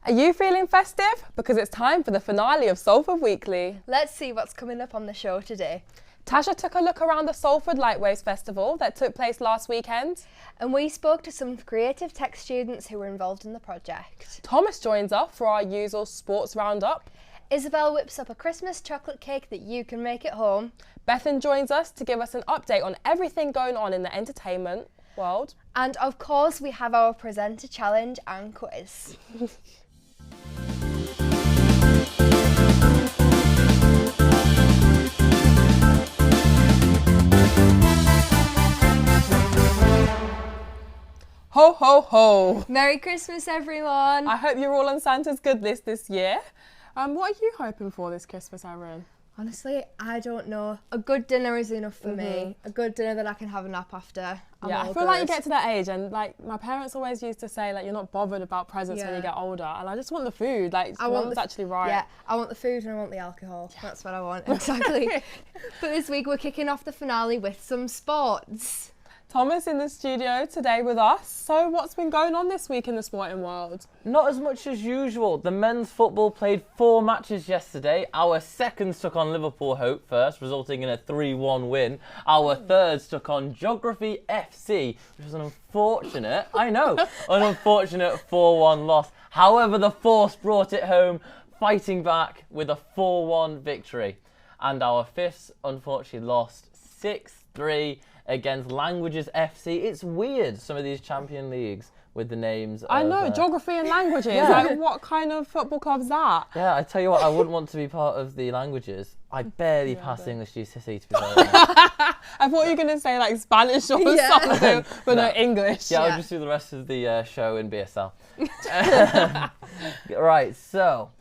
Are you feeling festive? Because it's time for the finale of Salford Weekly. Let's see what's coming up on the show today. Tasha took a look around the Salford Lightwaves Festival that took place last weekend. And we spoke to some creative tech students who were involved in the project. Thomas joins us for our usual sports roundup. Isabel whips up a Christmas chocolate cake that you can make at home. Bethan joins us to give us an update on everything going on in the entertainment world. And of course, we have our presenter challenge and quiz. Ho, ho, ho. Merry Christmas, everyone. I hope you're all on Santa's good list this year. What are you hoping for this Christmas, Aaron? Honestly, I don't know. A good dinner is enough for me. A good dinner that I can have a nap after. I feel like you get to that age and like my parents always used to say like you're not bothered about presents when you get older, and I just want the food. Like Mum's actually right. Yeah, I want the food and I want the alcohol. Yeah. That's what I want, exactly. But this week we're kicking off the finale with some sports. Thomas in the studio today with us. So what's been going on this week in the sporting world? Not as much as usual. The men's football played 4 matches yesterday. Our seconds took on Liverpool Hope first, resulting in a 3-1 win. Our thirds took on Geography FC, which was an unfortunate 4-1 loss. However, the Force brought it home, fighting back with a 4-1 victory. And our fifths unfortunately lost 6-3 against Languages FC. It's weird, some of these Champion Leagues with the names. I know, Geography and Languages. Yeah. Like, what kind of football club's that? Yeah, I tell you what, I wouldn't want to be part of the Languages. I barely passed English GCSE, to be fair. I thought you were going to say like Spanish or something, but no, English. Yeah, I'll just do the rest of the show in BSL. Right, so,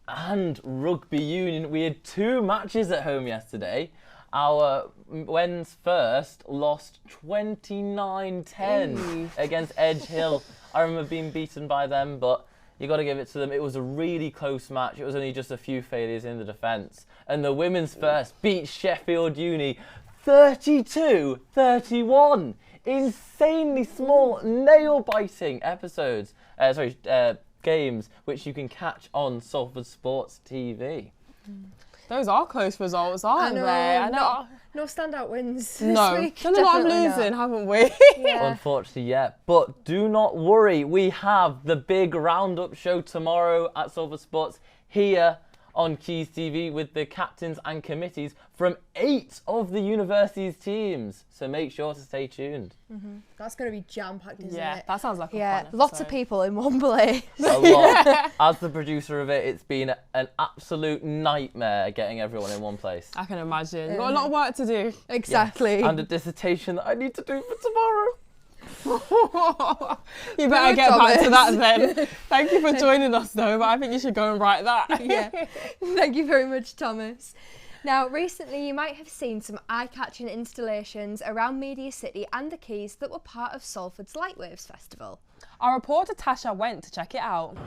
and rugby union. We had 2 matches at home yesterday. Our men's first lost 29-10 against Edge Hill. I remember being beaten by them, but you got to give it to them. It was a really close match. It was only just a few failures in the defence. And the women's first beat Sheffield Uni 32-31. Insanely small, nail-biting games, which you can catch on Salford Sports TV. Those are close results, aren't they? I know. No standout wins this week. Done a lot of losing, haven't we? Yeah. Unfortunately, yeah. But do not worry. We have the big roundup show tomorrow at Salford Sports here on Quays TV with the captains and committees from 8 of the university's teams. So make sure to stay tuned. That's going to be jam-packed, isn't it? Yeah, that sounds like a fun episode. Lots of people in one place. A lot. As the producer of it, it's been an absolute nightmare getting everyone in one place. I can imagine. You've got a lot of work to do. Exactly. Yes. And a dissertation that I need to do for tomorrow. You better get back to that then. Thank you for joining us though, but I think you should go and write that. Yeah. Thank you very much, Thomas. Now, recently you might have seen some eye-catching installations around Media City and the Quays that were part of Salford's Lightwaves Festival. Our reporter Tasha went to check it out.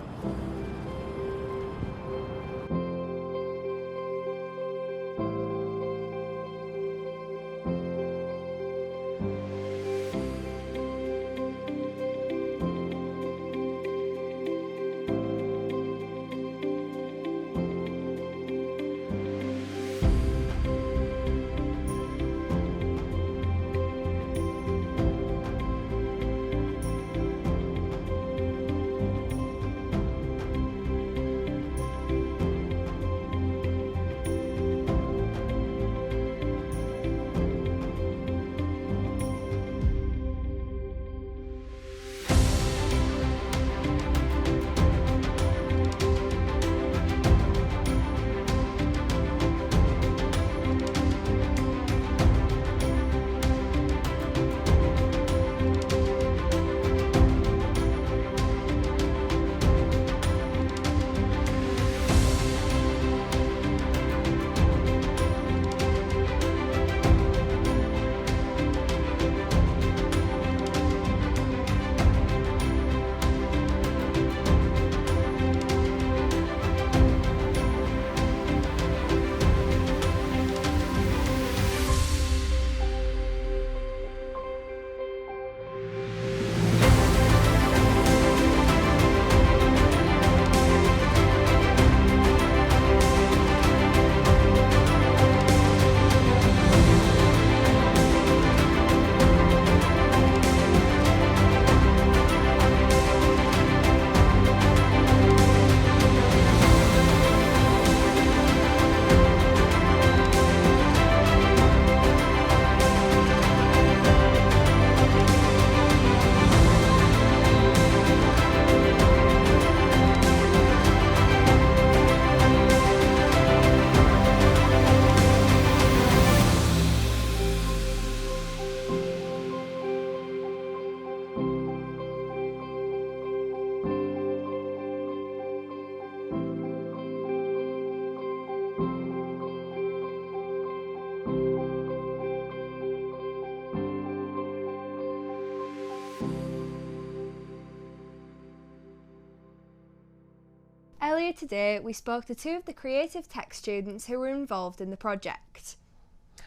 Earlier today, we spoke to 2 of the creative tech students who were involved in the project.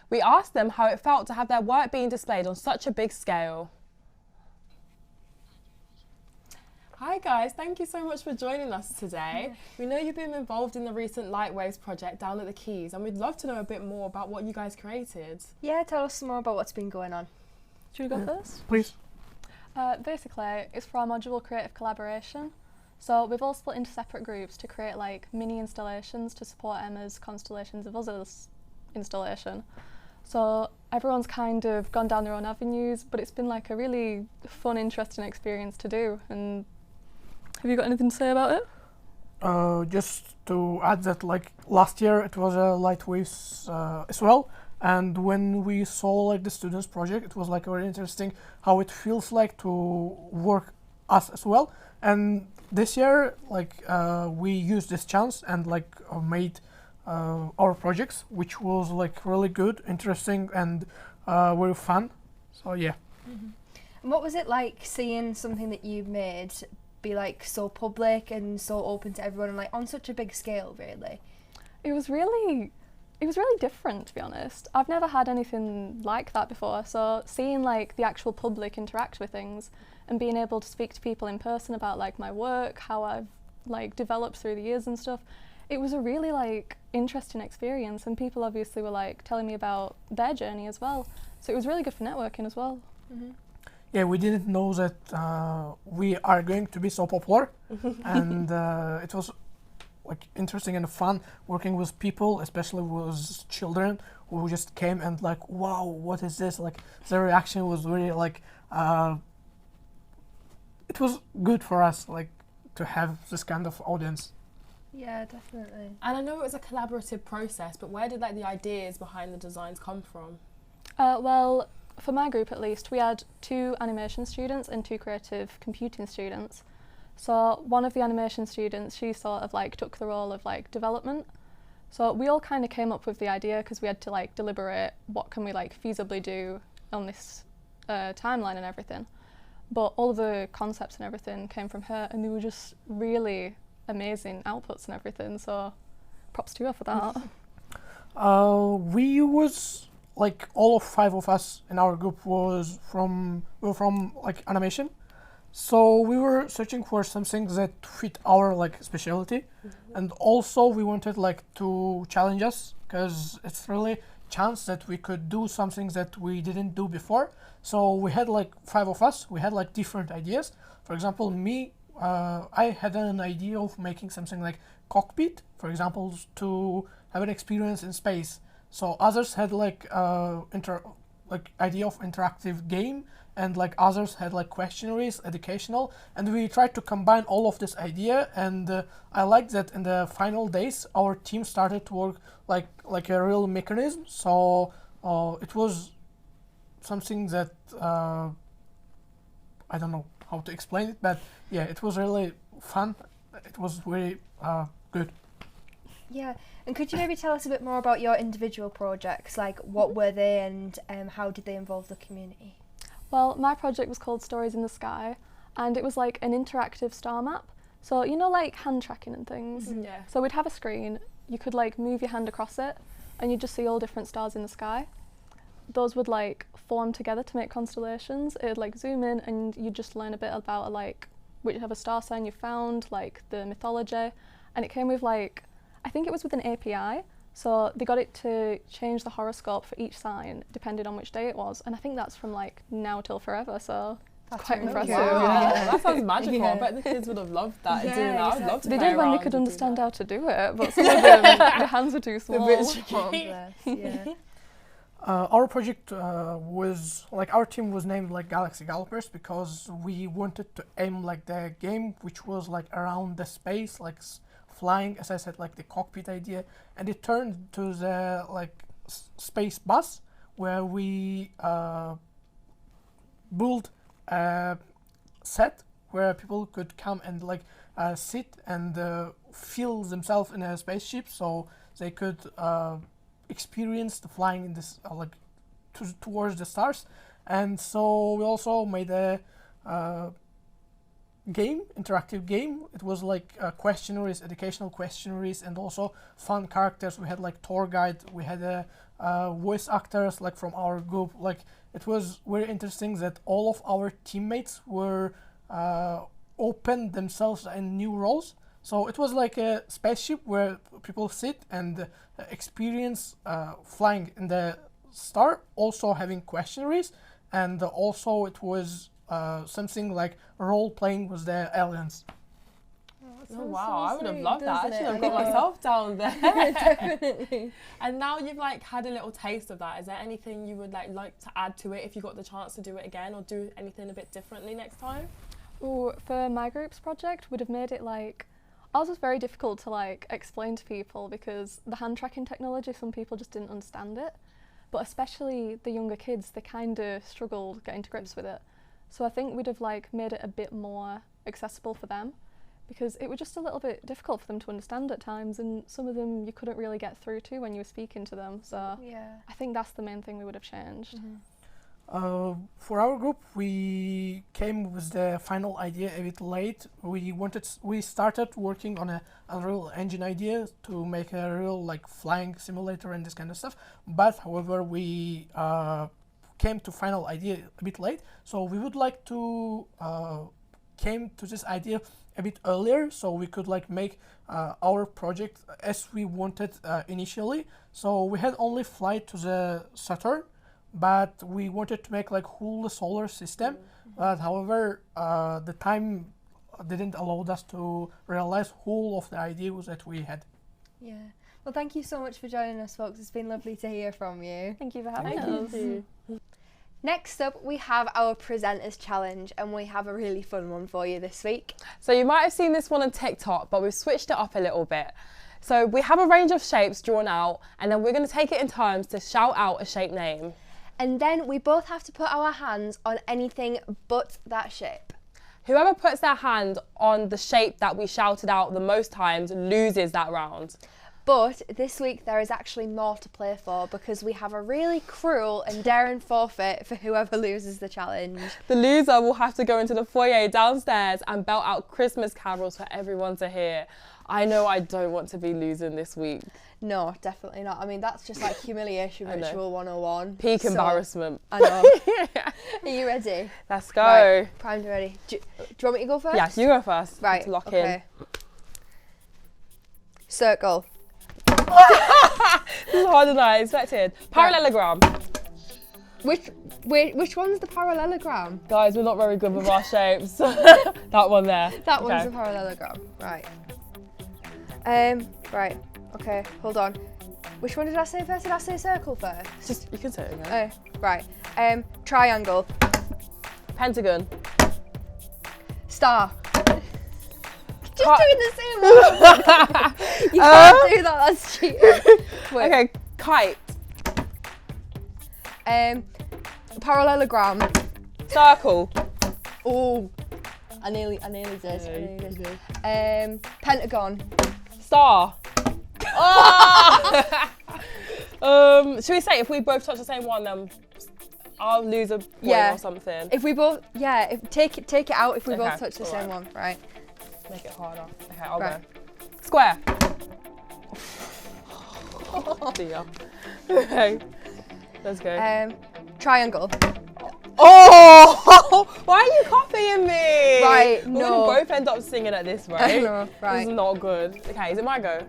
We asked them how it felt to have their work being displayed on such a big scale. Hi guys, thank you so much for joining us today. We know you've been involved in the recent Light Waves project down at the Quays, and we'd love to know a bit more about what you guys created. Yeah, tell us some more about what's been going on. Should we go first? Please. Basically, it's for our module creative collaboration. So we've all split into separate groups to create like mini installations to support Emma's Constellations of Others installation. So everyone's kind of gone down their own avenues, but it's been like a really fun, interesting experience to do. And have you got anything to say about it? Just to add that, like last year, it was a Light Waves as well. And when we saw like the students' project, it was like very interesting how it feels like to work us as well. And this year, like we used this chance and like made our projects, which was like really good, interesting, and very fun. So yeah. Mm-hmm. And what was it like seeing something that you made be like so public and so open to everyone and like on such a big scale, really? It was really different, to be honest. I've never had anything like that before, so seeing like the actual public interact with things and being able to speak to people in person about like my work, how I've like developed through the years and stuff, it was a really like interesting experience, and people obviously were like telling me about their journey as well, so it was really good for networking as well. Mm-hmm. Yeah, we didn't know that we are going to be so popular, and it was like interesting and fun working with people, especially with children who just came and like, wow, what is this? Like their reaction was really like, it was good for us, like to have this kind of audience. Yeah, definitely. And I know it was a collaborative process, but where did like the ideas behind the designs come from? Well, for my group at least, we had 2 animation students and 2 creative computing students. So one of the animation students, she sort of like took the role of like development. So we all kind of came up with the idea because we had to like deliberate what can we like feasibly do on this timeline and everything. But all of the concepts and everything came from her, and they were just really amazing outputs and everything. So props to her for that. We was like all of 5 of us in our group were from like animation. So we were searching for something that fit our like specialty, and also we wanted like to challenge us because it's really chance that we could do something that we didn't do before. So we had like 5 of us. We had like different ideas. For example, me, I had an idea of making something like cockpit, for example, to have an experience in space. So others had like idea of interactive game, and like others had like questionnaires, educational, and we tried to combine all of this idea. And I liked that in the final days our team started to work like a real mechanism. So it was something that I don't know how to explain it, but yeah, it was really fun. It was very good. Yeah, and could you maybe tell us a bit more about your individual projects? Like, what were they, and how did they involve the community? Well, my project was called Stories in the Sky, and it was like an interactive star map. So, you know, like hand tracking and things? Mm-hmm. Yeah. So we'd have a screen, you could like move your hand across it, and you'd just see all different stars in the sky. Those would like form together to make constellations. It'd like zoom in, and you'd just learn a bit about like whichever star sign you found, like the mythology. And it came with like, I think it was with an API. So they got it to change the horoscope for each sign depending on which day it was, and I think that's from like now till forever, so it's quite impressive. Wow. Yeah. That sounds magical. I bet the kids would have loved that. Yeah, Doing that. I would love to They play did when they around could and do understand that. how to do it, but some of them, their hands were too small. bit tricky. Oh, bless, yeah. Our project was like, our team was named like Galaxy Gallopers because we wanted to aim like the game which was like around the space, like flying, as I said, like the cockpit idea, and it turned to the like space bus where we built a set where people could come and like sit and feel themselves in a spaceship, so they could experience the flying in this like towards the stars. And so we also made a game, interactive game. It was like questionnaires, educational questionnaires, and also fun characters. We had like tour guide. We had voice actors like from our group. Like it was very interesting that all of our teammates were open themselves in new roles. So it was like a spaceship where people sit and experience flying in the star, also having questionnaires, and also it was something like role playing with the aliens. Oh wow, I would have loved that. I should have got myself down there. Definitely. And now you've like had a little taste of that. Is there anything you would like to add to it if you got the chance to do it again, or do anything a bit differently next time? Ooh, for my group's project, would have made it like, ours was very difficult to like explain to people because the hand tracking technology, some people just didn't understand it, but especially the younger kids, they kind of struggled getting to grips with it. So I think we'd have like made it a bit more accessible for them, because it was just a little bit difficult for them to understand at times, and some of them you couldn't really get through to when you were speaking to them. So Yeah. I think that's the main thing we would have changed. For our group, we came with the final idea a bit late. We started working on a Unreal Engine idea to make a real like flying simulator and this kind of stuff. But however, we came to final idea a bit late. So we would like to came to this idea a bit earlier, so we could like make our project as we wanted initially. So we had only flight to the Saturn, but we wanted to make like whole solar system. But however, the time didn't allow us to realize whole of the ideas that we had. Yeah. Well, thank you so much for joining us, folks. It's been lovely to hear from you. Thank you for having Thank us. you. Next up, we have our presenters challenge, and we have a really fun one for you this week. So you might have seen this one on TikTok, but we've switched it up a little bit. So we have a range of shapes drawn out, and then we're going to take it in turns to shout out a shape name. And then we both have to put our hands on anything but that shape. Whoever puts their hand on the shape that we shouted out the most times loses that round. But this week there is actually more to play for, because we have a really cruel and daring forfeit for whoever loses the challenge. The loser will have to go into the foyer downstairs and belt out Christmas carols for everyone to hear. I know I don't want to be losing this week. No, definitely not. I mean, that's just like humiliation I know. ritual 101. Peak So, embarrassment. I know. Are you ready? Let's go. Right, primed and ready. Do you want me to go first? Yeah, you go first. Right, To lock okay. Circle. in. This is harder than I expected. Parallelogram. Which one's the parallelogram? Guys, we're not very good with our shapes. That one there. That one's Okay. the parallelogram. Right. Right. Okay, hold on. Which one did I say first? Did I say circle first? Just, you can say it again. Right. Triangle. Pentagon. Star. Just doing the same one. You can't do that. That's cheating. Wait. Okay, kite. Parallelogram. Circle. Oh, I nearly did. Pentagon. Star. Oh! Should we say if we both touch the same one, then I'll lose a point Yeah. or something? If we both, take it out if we both Okay, touch the same one, right? Make it harder. Okay, I'll Right. go. Square. Dear. Okay, let's go. Triangle. Oh! Why are you copying me? Right, We're no. gonna both end up singing at this rate. No, right. This is not good. Okay, is it my go?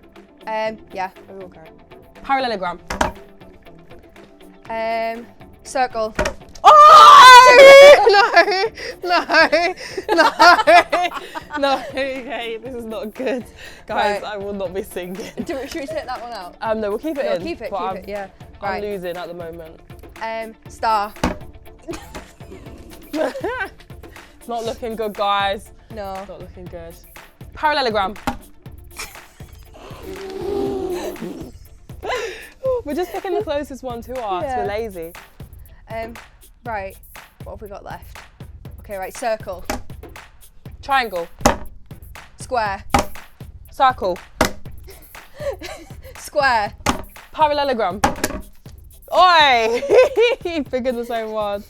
Yeah. Oh, okay. Parallelogram. Circle. Oh! No, okay, this is not good. Guys, Right. I will not be singing. Should we take that one out? No, we'll keep it No, in. keep it, but yeah. I'm Right. losing at the moment. Star. It's not looking good, guys. No. Not looking good. Parallelogram. We're just picking the closest one to us. Yeah. We're lazy. Right. What have we got left? Okay, right. Circle. Triangle. Square. Circle. Square. Parallelogram. Oi! Picking the same one.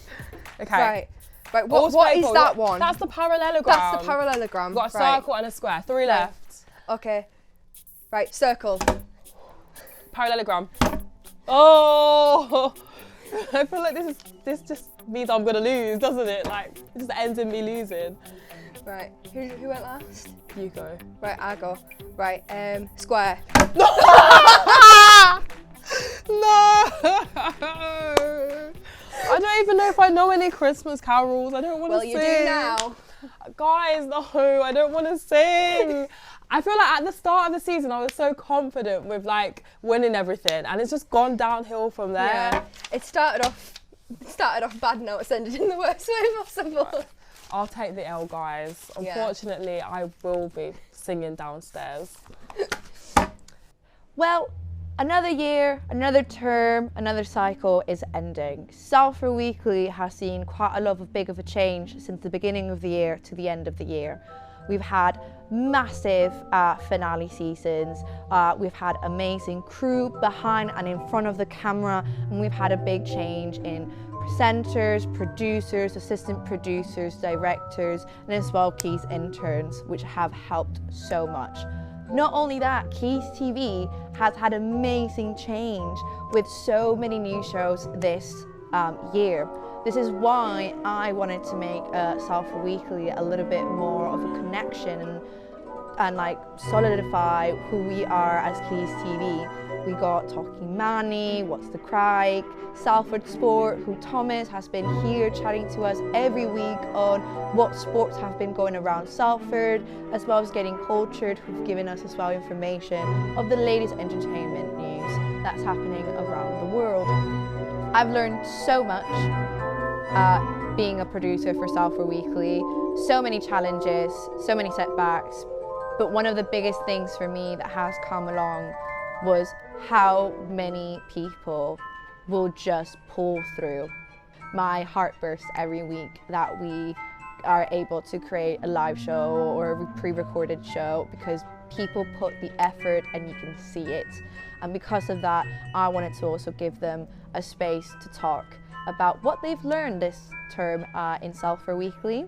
Okay. Right. Right, All what square is equal. that one? That's the parallelogram. That's the parallelogram. We've got a right. circle and a square. 3 left. Okay. Right, circle. Parallelogram. Oh! I feel like this just means I'm gonna lose, doesn't it? Like, it just ends in me losing. Right, who went last? You go. Right, I go. Right, square. No! I don't even know if I know any Christmas carols. I don't want to sing. Well, you do now. Guys, no, I don't want to sing. I feel like at the start of the season, I was so confident with like winning everything, and it's just gone downhill from there. Yeah, it started off bad, now it's ended in the worst way possible. I'll take the L, guys. Yeah. Unfortunately, I will be singing downstairs. Well, another year, another term, another cycle is ending. Salford Weekly has seen quite a lot of big of a change since the beginning of the year to the end of the year. We've had massive finale seasons, we've had amazing crew behind and in front of the camera, and we've had a big change in presenters, producers, assistant producers, directors, and as well Quays interns, which have helped so much. Not only that, Quays TV has had amazing change with so many new shows this year. This is why I wanted to make Salford Weekly a little bit more of a connection and like solidify who we are as Quays TV. We got Talking Manny, What's the Crack, Salford Sport, who Thomas has been here chatting to us every week on what sports have been going around Salford, as well as Getting Cultured, who've given us as well information of the latest entertainment news that's happening around the world. I've learned so much being a producer for Salford Weekly, so many challenges, so many setbacks, but one of the biggest things for me that has come along was how many people will just pull through. My heart bursts every week that we are able to create a live show or a pre-recorded show, because people put the effort and you can see it. And because of that, I wanted to also give them a space to talk about what they've learned this term in Salford Weekly.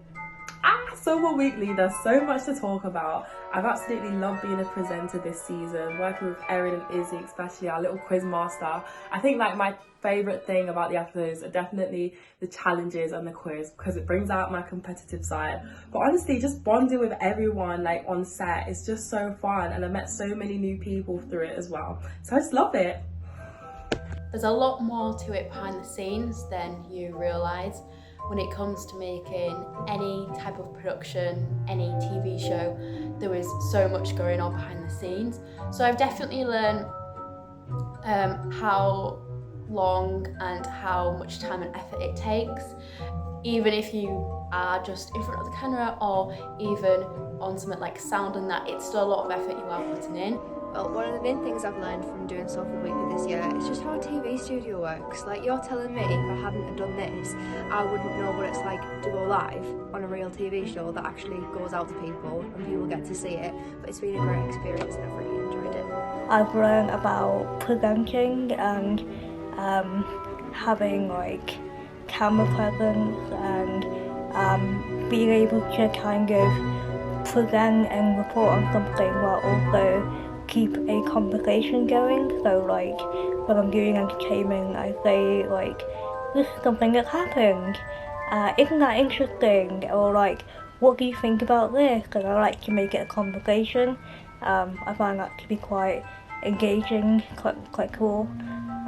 Salford Weekly, there's so much to talk about. I've absolutely loved being a presenter this season, working with Erin and Izzy, especially our little quiz master. I think like my favourite thing about the episodes are definitely the challenges and the quiz, because it brings out my competitive side. But honestly, just bonding with everyone like on set is just so fun, and I met so many new people through it as well. So I just love it. There's a lot more to it behind the scenes than you realise. When it comes to making any type of production, any TV show, there is so much going on behind the scenes. So I've definitely learned how long and how much time and effort it takes, even if you are just in front of the camera or even on something like sound and that, it's still a lot of effort you are putting in. Well, one of the main things I've learned from doing Salford Weekly this year is just how a TV studio works. Like, you're telling me if I hadn't done this, I wouldn't know what it's like to go live on a real TV show that actually goes out to people and people get to see it. But it's been a great experience and I've really enjoyed it. I've learned about presenting and having like camera presence and being able to kind of present and report on something while also keep a conversation going. So like when I'm doing entertainment, I say like, this is something that's happened, isn't that interesting, or like, what do you think about this? And I like to make it a conversation. I find that to be quite engaging, quite cool.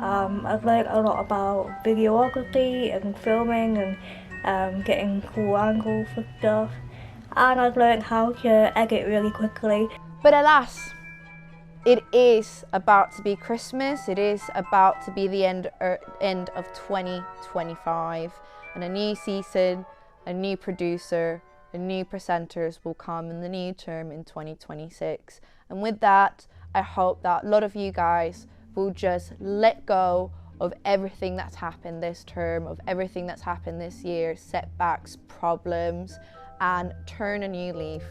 I've learned a lot about videography and filming and getting cool angles for stuff, and I've learned how to edit really quickly. But alas, it is about to be Christmas, it is about to be the end of 2025, and a new season, a new producer, and new presenters will come in the new term in 2026. And with that, I hope that a lot of you guys will just let go of everything that's happened this term, of everything that's happened this year, setbacks, problems, and turn a new leaf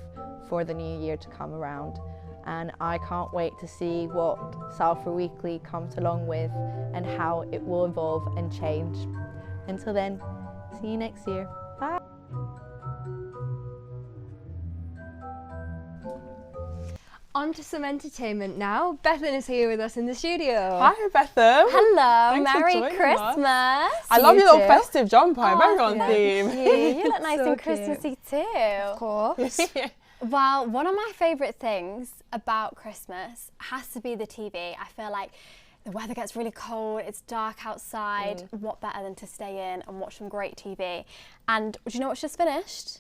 for the new year to come around. And I can't wait to see what Salford Weekly comes along with and how it will evolve and change. Until then, see you next year. Bye. On to some entertainment now. Bethan is here with us in the studio. Hi, Bethan. Hello, Thanks for Merry joining Christmas. I love your little festive jumper. Very on theme. You look nice So and cute. Christmassy too. Of course. Well, one of my favourite things about Christmas has to be the TV. I feel like the weather gets really cold, it's dark outside. What better than to stay in and watch some great TV? And do you know what's just finished?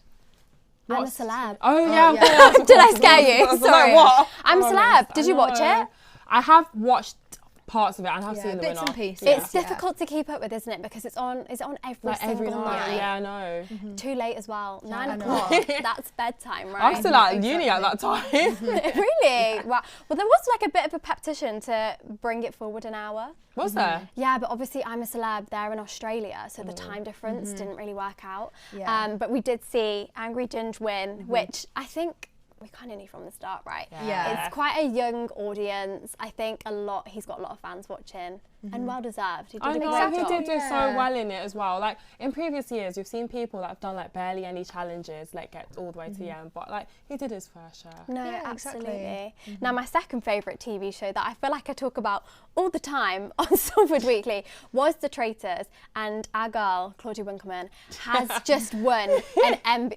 I'm a celeb. Oh, yeah. Did I scare you? Sorry. What? I'm a celeb. Did you watch it? I have watched parts of it and have seen the bits winner. and pieces. It's difficult to keep up with, isn't it? Because it's on. Is it on every single night? Yeah, I know. Too late as well. 9 I know. o'clock. That's bedtime, right? I was still at uni at that time. Really? Wow. Well, there was like a bit of a petition to bring it forward an hour. Was there? Yeah, but obviously I'm a celeb. They're in Australia, so the time difference didn't really work out. Yeah. But we did see Angry Ginge win, which I think we kind of knew from the start, right? Yeah. It's quite a young audience. I think he's got a lot of fans watching, and well deserved. He did I a know, great he job. did do so well in it as well. Like in previous years, we've seen people that have done like barely any challenges, like get all the way to the end, but like he did his fair share. No, Yeah, absolutely. Now, my second favourite TV show that I feel like I talk about all the time on Salford Weekly was The Traitors, and our girl, Claudia Winkleman, has just won an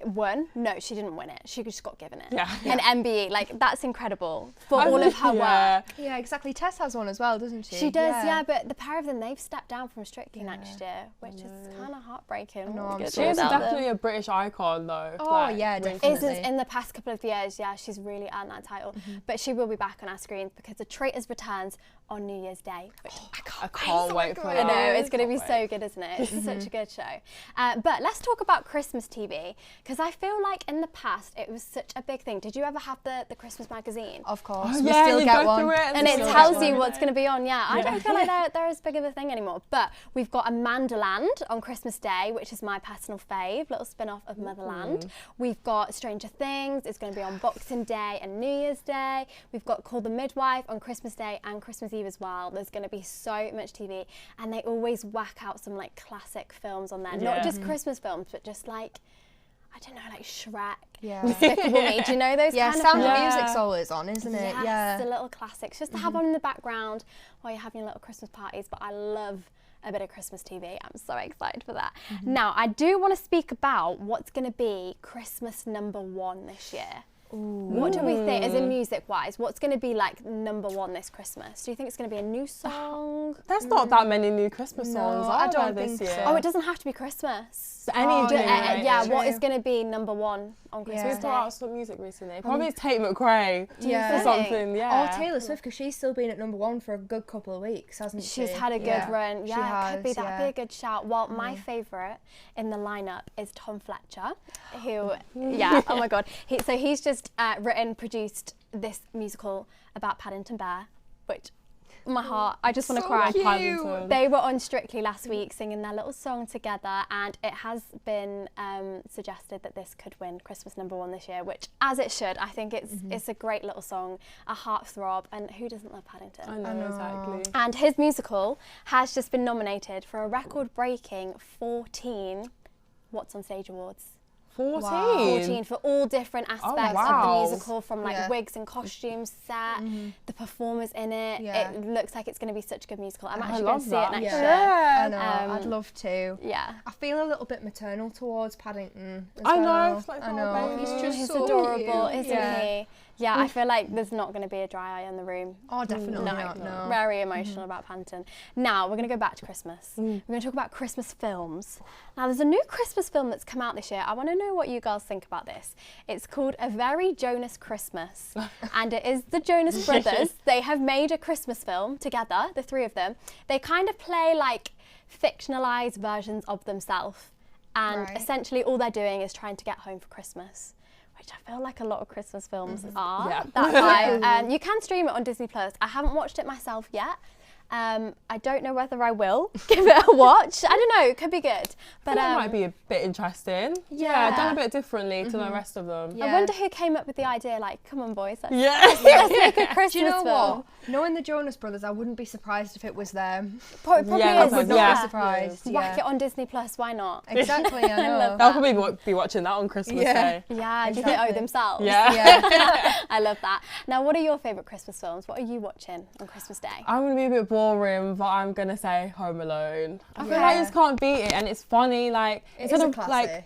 No, she didn't win it. She just got given it. Yeah. An MBE. Like, that's incredible for all of her work. Yeah, exactly. Tess has one as well, doesn't she? She does, yeah, but the pair of them, they've stepped down from Strictly next year, which is kind of heartbreaking. know, What I'm we could so do She is without them. definitely a British icon though. Oh, like, yeah, Winkleman. definitely. In the past couple of years, yeah, she's really earned that title. But she will be back on our screens because The Traitors returns on New Year's Day, which I can't wait for I that. know, it's going to be so good, isn't it? It's such a good show. But let's talk about Christmas TV, because I feel like in the past it was such a big thing. Did you ever have the Christmas magazine? Of course. Oh, we yeah, still you get go one. through it And it still tells get you one. what's going to be on, yeah. I don't feel like they're as big of a thing anymore. But we've got Amandaland on Christmas Day, which is my personal fave, little spin-off of Motherland. We've got Stranger Things, it's going to be on Boxing Day and New Year's Day. We've got Call the Midwife on Christmas Day and Christmas Eve as well. There's going to be so much TV, and they always whack out some like classic films on there. Not just Christmas films, but just like, I don't know, like Shrek, Despicable Me. Do you know those Yeah, kind Sound of of films? Music's always on, isn't it? Yes, Yeah. the little classics, just to have on in the background while you're having your little Christmas parties. But I love a bit of Christmas TV. I'm so excited for that. Now, I do want to speak about what's going to be Christmas #1 this year. What do we think, as in music-wise, what's going to be like #1 this Christmas? Do you think it's going to be a new song? There's not that many new Christmas songs, I are don't there this think year? so. Oh, it doesn't have to be Christmas. Any day, right? Yeah, True. what is going to be #1 on Christmas Who's Day? brought out some music recently? Probably Tate McRae Yeah. or something, yeah. Or Taylor Swift, because she's still been at #1 for a good couple of weeks, hasn't she? She's had a good run. Yeah, She it could be. has, That'd be a good shout. Well, my favourite in the lineup is Tom Fletcher, who, oh my God. He's just produced this musical about Paddington Bear, which, my heart, I just want to cry. Paddington. They were on Strictly last week singing their little song together, and it has been suggested that this could win Christmas #1 this year, which, as it should. I think it's a great little song, a heartthrob, and who doesn't love Paddington? I know, exactly. And his musical has just been nominated for a record-breaking 14 What's on Stage Awards. 14 for all different aspects of the musical, from like wigs and costumes, set, the performers in it. It looks like it's going to be such a good musical. I'm actually going to see it next year. I know, I'd love to. Yeah. I feel a little bit maternal towards Paddington as I know, well. it's like I a know, baby. he's just He's so adorable, cute. isn't he? Yeah, I feel like there's not going to be a dry eye in the room. Oh, definitely not, no. Very emotional about Paddington. Now, we're going to go back to Christmas. We're going to talk about Christmas films. Now, there's a new Christmas film that's come out this year. I want to know what you girls think about this. It's called A Very Jonas Christmas, and it is the Jonas Brothers. They have made a Christmas film together, the three of them. They kind of play like fictionalized versions of themselves, and essentially all they're doing is trying to get home for Christmas, which I feel like a lot of Christmas films are. Yeah. That vibe. You can stream it on Disney Plus. I haven't watched it myself yet. I don't know whether I will give it a watch. I don't know, it could be good. But it might be a bit interesting. Yeah, done a bit differently to the rest of them. I wonder who came up with the idea, like, come on boys, let's Yeah. make a Christmas Do you know film. what? Knowing the Jonas Brothers, I wouldn't be surprised if it was them. Probably Yeah, is. I would not be surprised. Whack it on Disney Plus, why not? Exactly, I know. love They'll probably be watching that on Christmas Day. Yeah, do you think, themselves? Yeah. I love that. Now, what are your favourite Christmas films? What are you watching on Christmas Day? I'm going to be a bit boring, but I'm going to say Home Alone. I feel like you just can't beat it, and it's funny, like, instead of like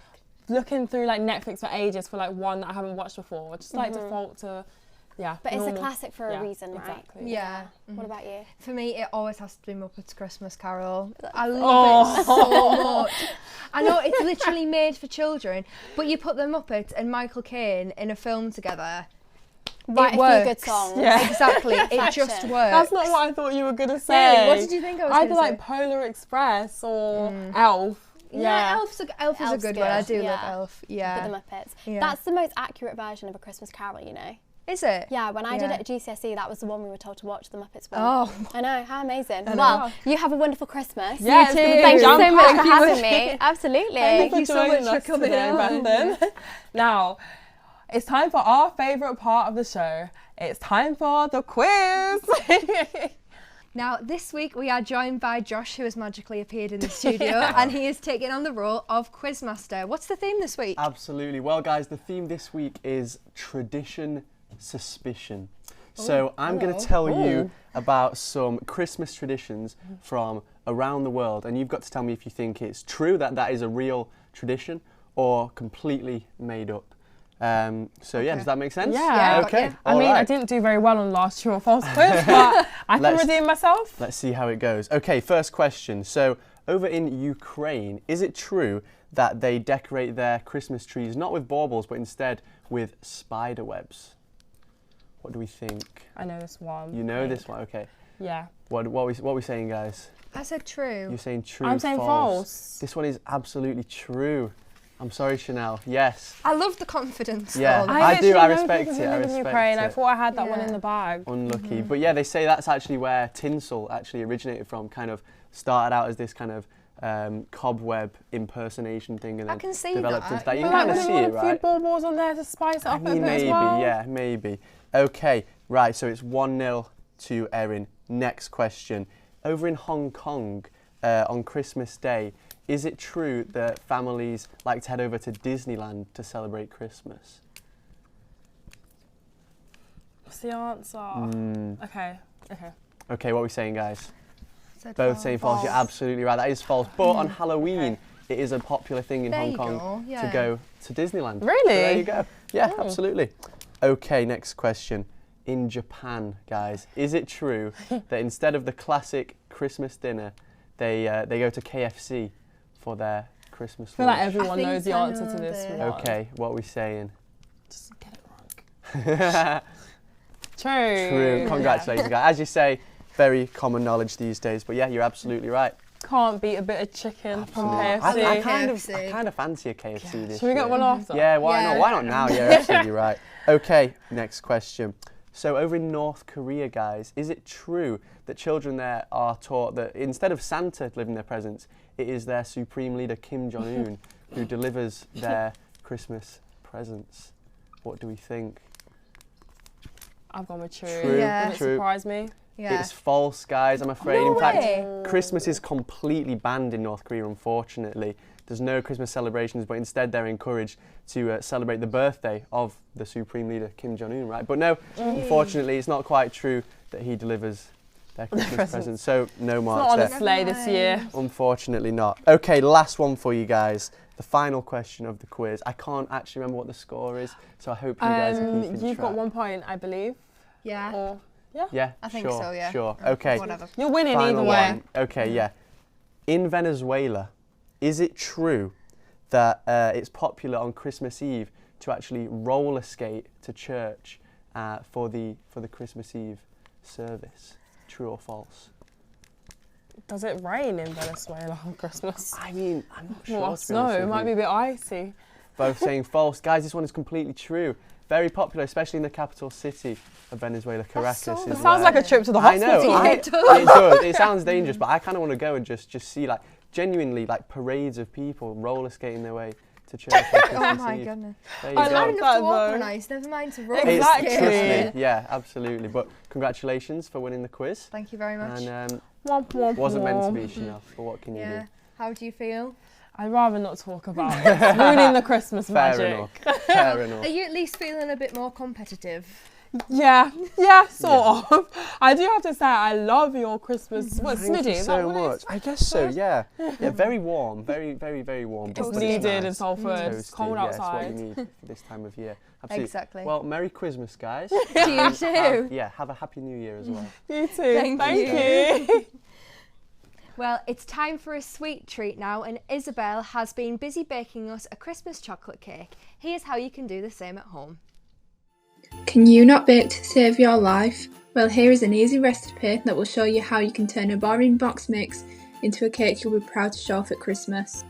looking through like Netflix for ages for like one that I haven't watched before, I just like default to, But it's a classic for a reason, right? Exactly. Yeah. What about you? For me, it always has to be Muppets Christmas Carol. I love it so much. I know it's literally made for children, but you put the Muppets and Michael Caine in a film together. Write a few good songs. Yeah. Exactly. It just works. That's not what I thought you were going to say. Really? What did you think I was going to say? Either like Polar Express or Elf. Yeah, Elf is a good one. I do love Yeah. Elf. Yeah. But the Muppets. Yeah. That's the most accurate version of A Christmas Carol, you know. Is it? Yeah, when I did it at GCSE, that was the one we were told to watch, the Muppets one. Oh. I know, how amazing. Well, you have a wonderful Christmas. Yeah, you too. Thank you so much for having me. Absolutely. Thank you so much for coming on. Brendan. Now, it's time for our favourite part of the show. It's time for the quiz. Now, this week we are joined by Josh, who has magically appeared in the studio, and he is taking on the role of Quizmaster. What's the theme this week? Absolutely. Well, guys, the theme this week is tradition, suspicion. So I'm going to tell you about some Christmas traditions from around the world, and you've got to tell me if you think it's true that that is a real tradition or completely made up. So yeah, does that make sense? Yeah. Okay. I mean, I didn't do very well on last true or false quiz, but I can redeem myself. Let's see how it goes. Okay, first question. So over in Ukraine, is it true that they decorate their Christmas trees not with baubles, but instead with spider webs? What do we think? I know this one. You know this one? Okay. Yeah. What are we saying, guys? I said true. You're saying true. I'm saying false. This one is absolutely true. I'm sorry, Chanel. Yes. I love the confidence. Yeah, though. I do. I respect it. it. I In respect Ukraine. it. I thought I had that one in the bag. Unlucky. But yeah, they say that's actually where tinsel actually originated from. Kind of started out as this kind of cobweb impersonation thing, and then developed into that. You can kind of see it, right? A few baubles on there to spice it up a bit maybe, as well. yeah, maybe. Okay, right. So it's 1-0 to Erin. Next question. Over in Hong Kong, on Christmas Day, is it true that families like to head over to Disneyland to celebrate Christmas? What's the answer? Okay. Okay, what are we saying, guys? Said Both false. saying false. You're absolutely right. That is false. But on Halloween, it is a popular thing in Hong Kong to go to Disneyland. Really? So there you go. Yeah, absolutely. Okay, next question. In Japan, guys, is it true that instead of the classic Christmas dinner, they go to KFC for their Christmas I feel like lunch? everyone knows the answer to this one. Okay, what are we saying? Just get it wrong. True. True. Congratulations, guys. As you say, very common knowledge these days. But yeah, you're absolutely right. Can't beat a bit of chicken from KFC. I kind of fancy a KFC this Should we year. get one after? Yeah, why not? Why not now? You're absolutely right. Okay, next question. So over in North Korea, guys, is it true that children there are taught that instead of Santa delivering their presents, it is their supreme leader Kim Jong-un who delivers their Christmas presents? What do we think? I've gone with true. True. Yeah. Doesn't it surprise me? Yeah. It's false, guys, I'm afraid. No In fact, way. Christmas is completely banned in North Korea, unfortunately. There's no Christmas celebrations, but instead they're encouraged to celebrate the birthday of the Supreme Leader, Kim Jong-un, right? But no, unfortunately, it's not quite true that he delivers their Christmas presents. So no marks Not on there. a sleigh this year. Unfortunately not. Okay, last one for you guys. The final question of the quiz. I can't actually remember what the score is, so I hope you guys are keeping You've got track. 1 point, I believe. Yeah. Or, Yeah, I think sure, so, yeah. Sure, okay. Whatever. you're winning Final either way. one. Okay, yeah. In Venezuela, is it true that it's popular on Christmas Eve to actually roller skate to church for the Christmas Eve service? True or false? Does it rain in Venezuela on Christmas? I mean, I'm not sure. Well, to be honest snow. It with might you. be a bit icy. Both saying false. Guys, this one is completely true. Very popular, especially in the capital city of Venezuela, Caracas. so is It sounds where- like a trip to the I hospital. know. It does. It does. It sounds dangerous, but I kind of want to go and just see, like, genuinely, like, parades of people roller skating their way to church on Christmas Oh my Eve. goodness. There you It's go. hard enough to walk though. on ice, never mind to roll. Exactly. Trust me, yeah, absolutely. But congratulations for winning the quiz. Thank you very much. And Womp, womp, wasn't meant to be, womp. Chanel, but what can you Yeah. do? How do you feel? I'd rather not talk about it. It's ruining the Christmas Fair magic. enough, fair enough. Are you at least feeling a bit more competitive? Yeah, sort of. I do have to say, I love your Christmas. What, Thank sniddy? you Is that so what it much. is? I guess so, yeah. Yeah, very warm, very, very, very warm. It's but needed in nice. Salford. It's Toasty, cold yeah, it's outside. what you need for this time of year. Absolutely. Exactly. Well, Merry Christmas, guys. To you too. Yeah, have a Happy New Year as well. You too. Thank you. Well, it's time for a sweet treat now, and Isabel has been busy baking us a Christmas chocolate cake. Here's how you can do the same at home. Can you not bake to save your life? Well, here is an easy recipe that will show you how you can turn a boring box mix into a cake you'll be proud to show off at Christmas.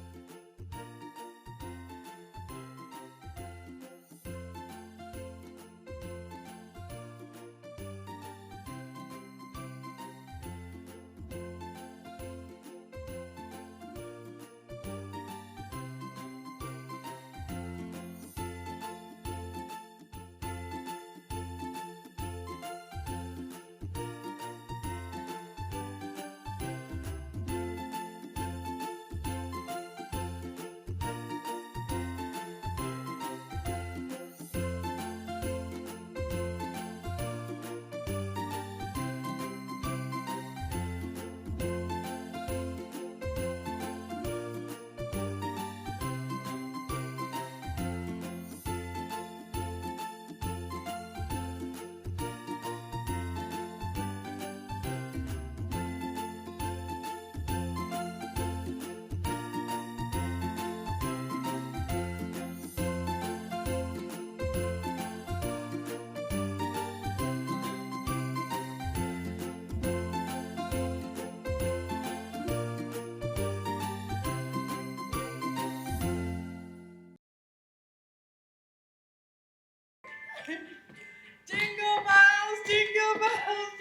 Jingle bells, jingle bells,